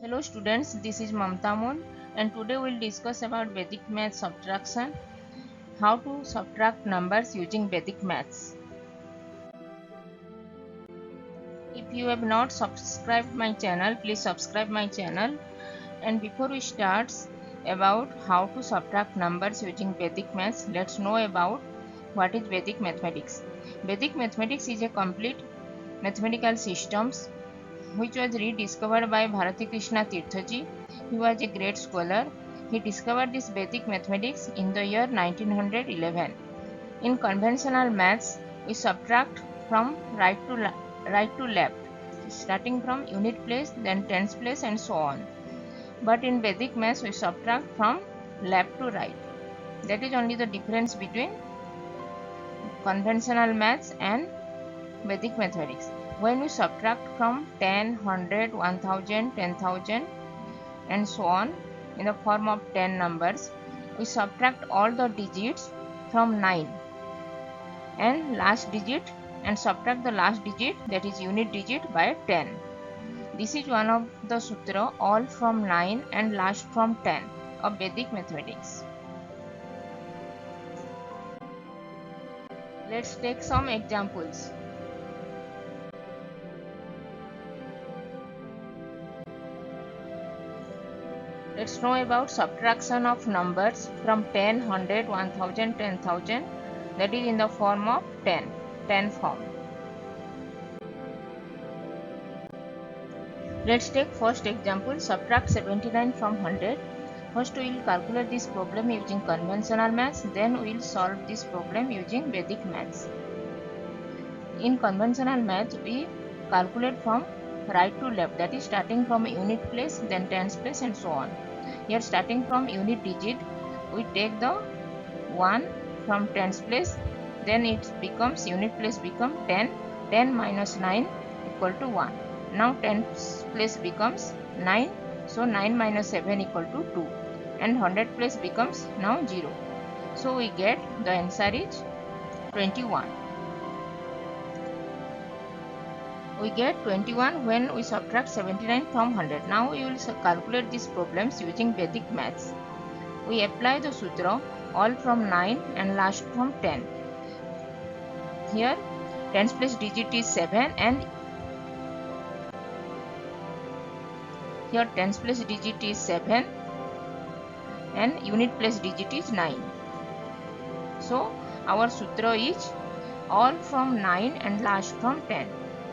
Hello students, this is Mamta Moon and today we'll discuss about Vedic math subtraction, how to subtract numbers using Vedic maths. If you have not subscribed my channel, please subscribe my channel. And before we start about how to subtract numbers using Vedic maths, let's know about what is Vedic mathematics. Vedic mathematics is a complete mathematical systems which was rediscovered by Bharati Krishna Tirthaji. He was a great scholar. He discovered this Vedic mathematics in the year 1911. In conventional maths, we subtract from right to left, starting from unit place, then tens place, and so on. But in Vedic maths, we subtract from left to right. That is only the difference between conventional maths and Vedic mathematics. When we subtract from 10, 100, 1000, 10,000 and so on in the form of 10 numbers, we subtract all the digits from 9 and last digit and subtract the last digit, that is unit digit, by 10. This is one of the sutra, all from 9 and last from 10 of Vedic mathematics. Let's take some examples. Let's know about subtraction of numbers from 10, 100, 1000, 10,000, that is in the form of 10 form. Let's take first example, subtract 79 from 100. First we will calculate this problem using conventional maths, then we will solve this problem using Vedic maths. In conventional maths, we calculate from right to left, that is starting from unit place, then tens place and so on. Here starting from unit digit, we take the 1 from tens place, then it becomes unit place become 10, 10 minus 9 equal to 1. Now tens place becomes 9, so 9 minus 7 equal to 2 and 100 place becomes now 0. So we get the answer is 21. We get 21 when we subtract 79 from 100. Now we will calculate these problems using Vedic maths. We apply the sutra, all from 9 and last from 10. Here tens place digit is 7 and here tens place digit is 7 and unit place digit is 9. So our sutra is all from 9 and last from 10.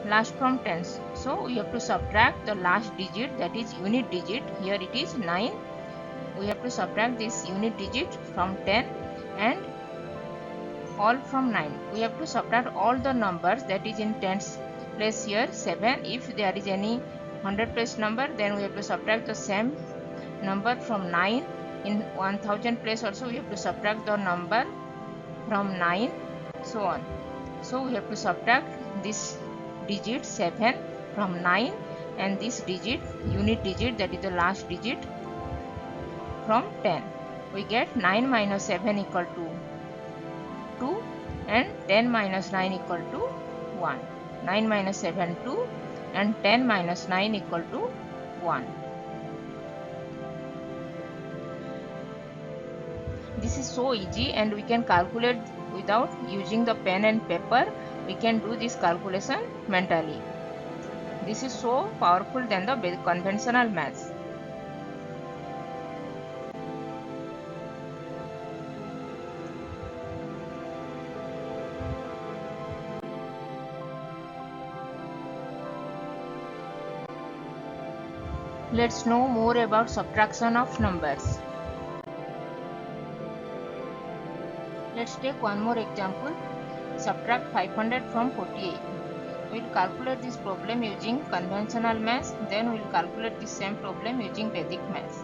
Last from tens, so we have to subtract the last digit, that is unit digit. Here it is 9. We have to subtract this unit digit from 10 and all from 9. We have to subtract all the numbers, that is in tens place here 7. If there is any 100 place number, then we have to subtract the same number from 9. In 1000 place also we have to subtract the number from 9, so on. So we have to subtract this digit 7 from 9 and this digit, unit digit, that is the last digit, from 10. We get 9 minus 7 equal to 2 and 10 minus 9 equal to 1. 9 minus 7 2 and 10 minus 9 equal to 1. This is so easy and we can calculate without using the pen and paper. We can do this calculation mentally. This is so powerful than the conventional maths. Let's know more about subtraction of numbers. Let's take one more example. Subtract 500 from 48. We will calculate this problem using conventional maths, then we will calculate the same problem using Vedic maths.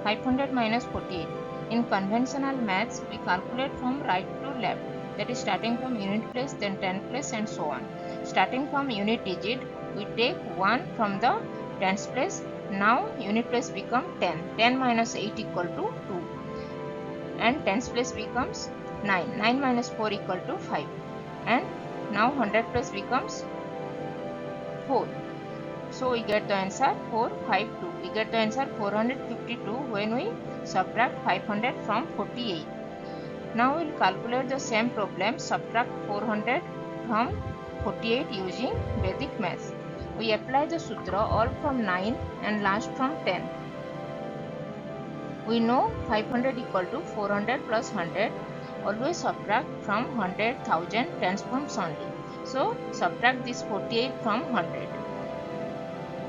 500 minus 48. In conventional maths, we calculate from right to left, that is starting from unit place, then 10 place and so on. Starting from unit digit, we take 1 from the tens place. Now unit place become 10. 10 minus 8 equal to 2 and tens place becomes 9. 9 minus 4 equal to 5 and now 100 plus becomes 4. So we get the answer 452. We get the answer 452 when we subtract 500 from 48. Now we will calculate the same problem, subtract 400 from 48 using Vedic math. We apply the sutra all from 9 and last from 10. We know 500 equal to 400 plus 100. Always subtract from 100, 1000, tens forms only. So subtract this 48 from 100.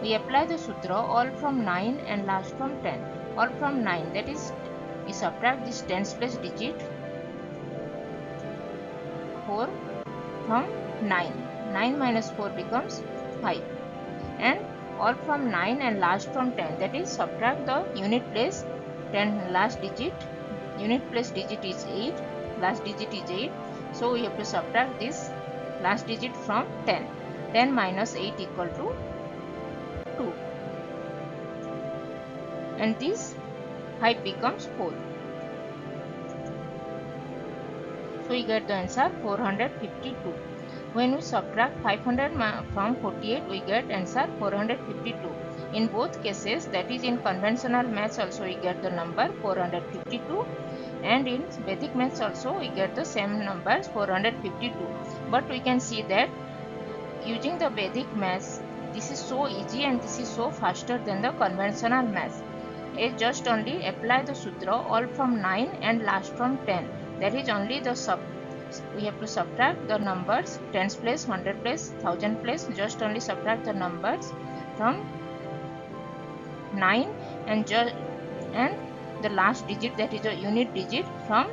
We apply the sutra all from 9 and last from 10. All from 9, that is, we subtract this tens place digit 4 from 9. 9 minus 4 becomes 5. And all from 9 and last from 10, that is, subtract the unit place 10 last digit. Unit place digit is 8. Last digit is 8. So we have to subtract this last digit from 10. 10 minus 8 equal to 2. And this 5 becomes 4. So we get the answer 452. When we subtract 500 from 48, we get answer 452. In both cases, that is in conventional maths also we get the number 452, and in Vedic maths also we get the same numbers 452. But we can see that using the Vedic maths, this is so easy and this is so faster than the conventional maths. It just only apply the sutra all from 9 and last from 10. That is only the we have to subtract the numbers tens place, 100 place, 1000 place. Just only subtract the numbers from 9 and the last digit, that is a unit digit, from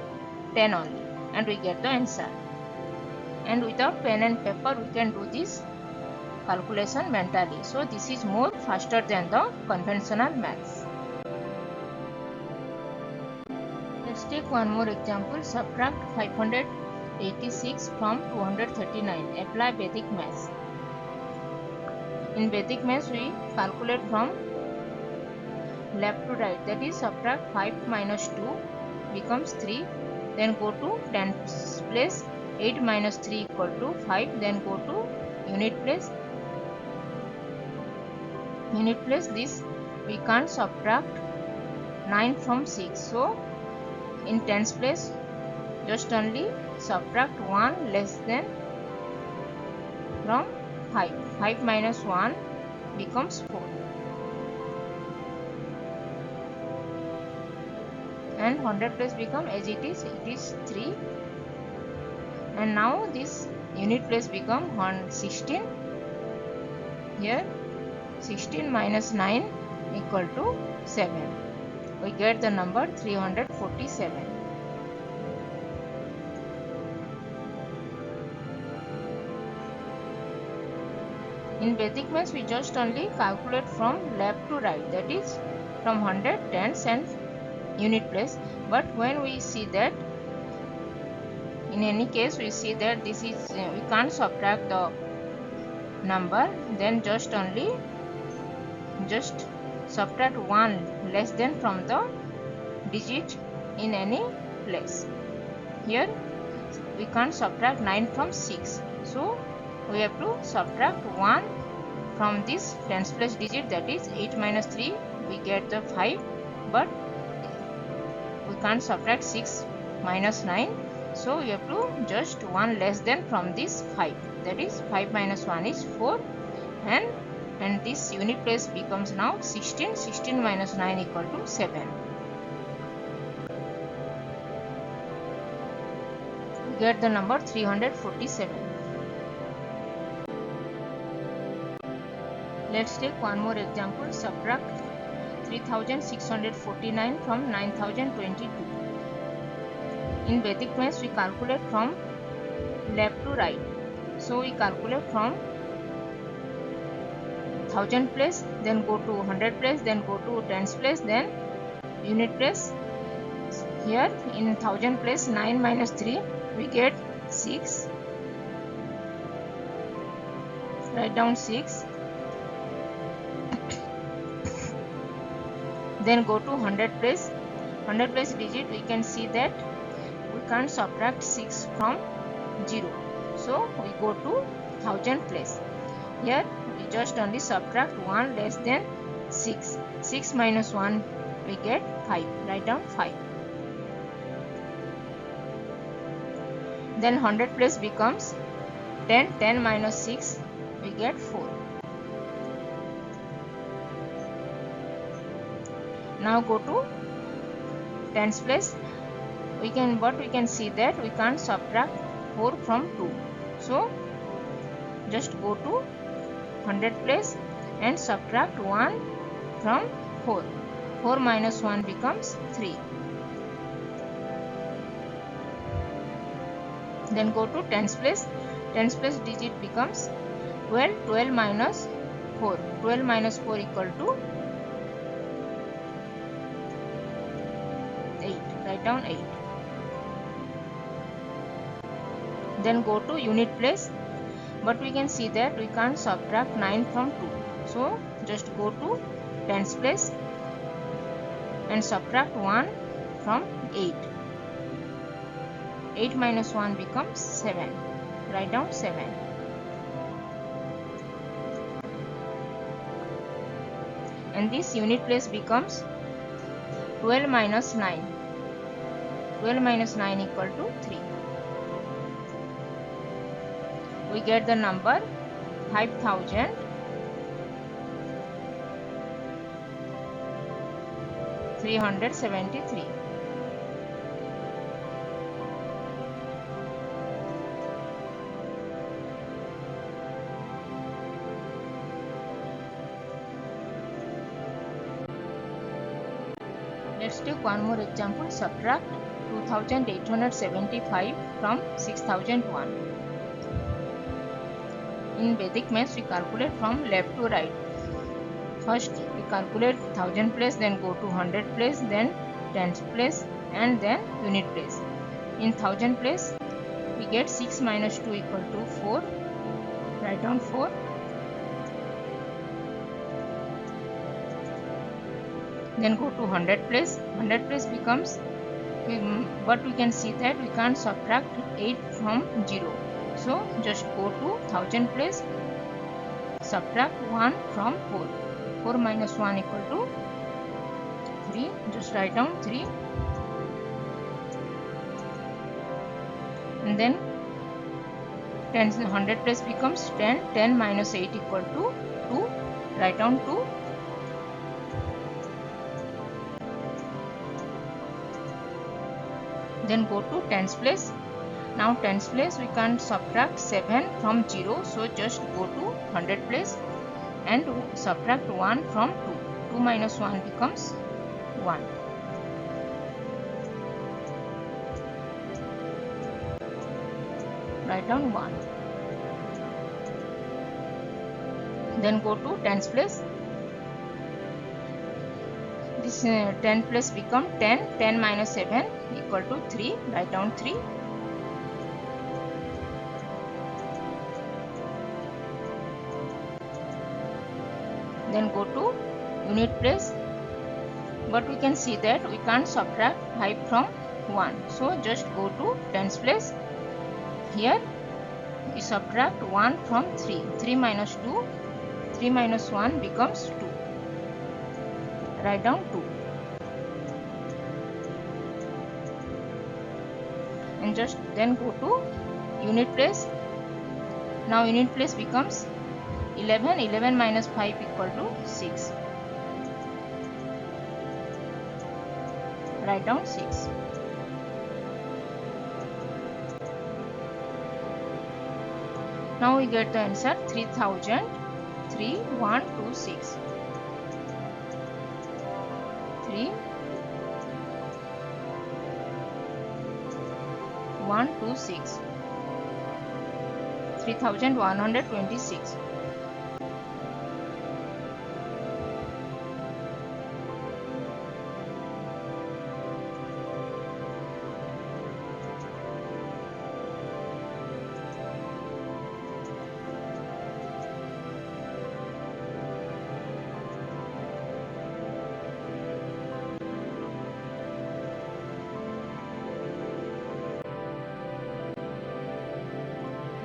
10 only, and we get the answer. And without pen and paper we can do this calculation mentally. So this is more faster than the conventional maths. Let's take one more example. Subtract 586 from 239. Apply Vedic maths. In Vedic maths we calculate from left to right, that is, subtract 5 minus 2 becomes 3, then go to tens place. 8 minus 3 equal to 5, then go to unit place. This we can't subtract 9 from 6, so in tens place just only subtract 1 less than from 5. 5 minus 1 becomes 4, and 100 place become as it is 3. And now this unit place become 16. Here 16 minus 9 equal to 7. We get the number 347. In Vedic maths we just only calculate from left to right, that is from 100, tens and unit place. But when we see that, in any case we see that this is we can't subtract the number, then just subtract 1 less than from the digit in any place. Here we can't subtract 9 from 6, so we have to subtract 1 from this tens place digit, that is 8 minus 3 we get the 5, but we can't subtract 6 minus 9, so we have to just 1 less than from this 5, that is 5 minus 1 is 4, and this unit place becomes now 16. 16 minus 9 equal to 7. We get the number 347. Let's take one more example. Subtract 3649 from 9022. In Vedic maths we calculate from left to right, so we calculate from 1000 place, then go to 100 place, then go to tens place, then unit place. Here in 1000 place 9 minus 3 we get 6. Write down 6. Then go to 100 place. 100 place digit we can see that we can't subtract 6 from 0, so we go to 1000 place. Here we just only subtract 1 less than 6. 6 minus 1 we get 5. Write down 5. Then 100 place becomes 10. 10 minus 6 we get 4. Now go to tens place. We can see that we can't subtract 4 from 2. So just go to 100 place and subtract 1 from 4. 4 minus 1 becomes 3. Then go to tens place. Tens place digit becomes 12. 12 minus 4. 12 minus 4 equal to 8. Write down 8. Then go to unit place, but we can see that we can't subtract 9 from 2. So just go to tens place and subtract 1 from 8. 8 minus 1 becomes 7. Write down 7. And this unit place becomes 12 minus 9. 12 minus 9 equal to 3. We get the number 5,373. Let's take one more example. Subtract 2,875 from 6,001. In Vedic maths, we calculate from left to right. First, we calculate 1000 place, then go to 100 place, then tens place, and then unit place. In 1000 place, we get 6 minus 2 equal to 4. Write down 4. Then go to 100 place. 100 place becomes, but we can see that we can't subtract 8 from 0. So just go to 1000 place, subtract 1 from 4. 4 minus 1 equal to 3. Just write down 3. And then 100 place becomes 10. 10 minus 8 equal to 2. Write down 2. Then go to tens place. Now tens place we can't subtract 7 from 0, so just go to 100 place and subtract 1 from 2. 2 minus 1 becomes 1. Write down 1. Then go to tens place. This 10 place become 10. 10 minus 7 equal to 3. Write down 3. Then go to unit place, but we can see that we can't subtract 5 from 1. So just go to tens place. Here we subtract 1 from 3. 3 minus 2. 3 minus 1 becomes 2. Write down 2. And just then go to unit place. Now unit place becomes 11. 11 minus 5 equal to 6. Write down 6. Now we get the answer 3,126. 3,126. 3,126.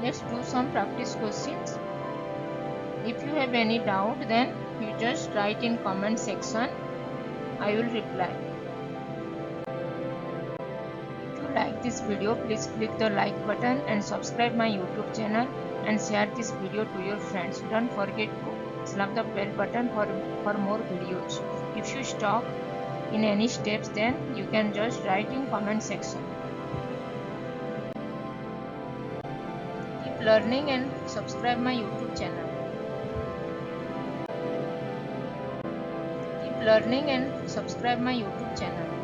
Let's do some practice questions. If you have any doubt, then you just write in comment section. I will reply. If you like this video, please click the like button and subscribe my YouTube channel and share this video to your friends. Don't forget to slap the bell button for more videos. If you stuck in any steps, then you can just write in comment section. Keep learning and subscribe my YouTube channel. Keep learning and subscribe my YouTube channel.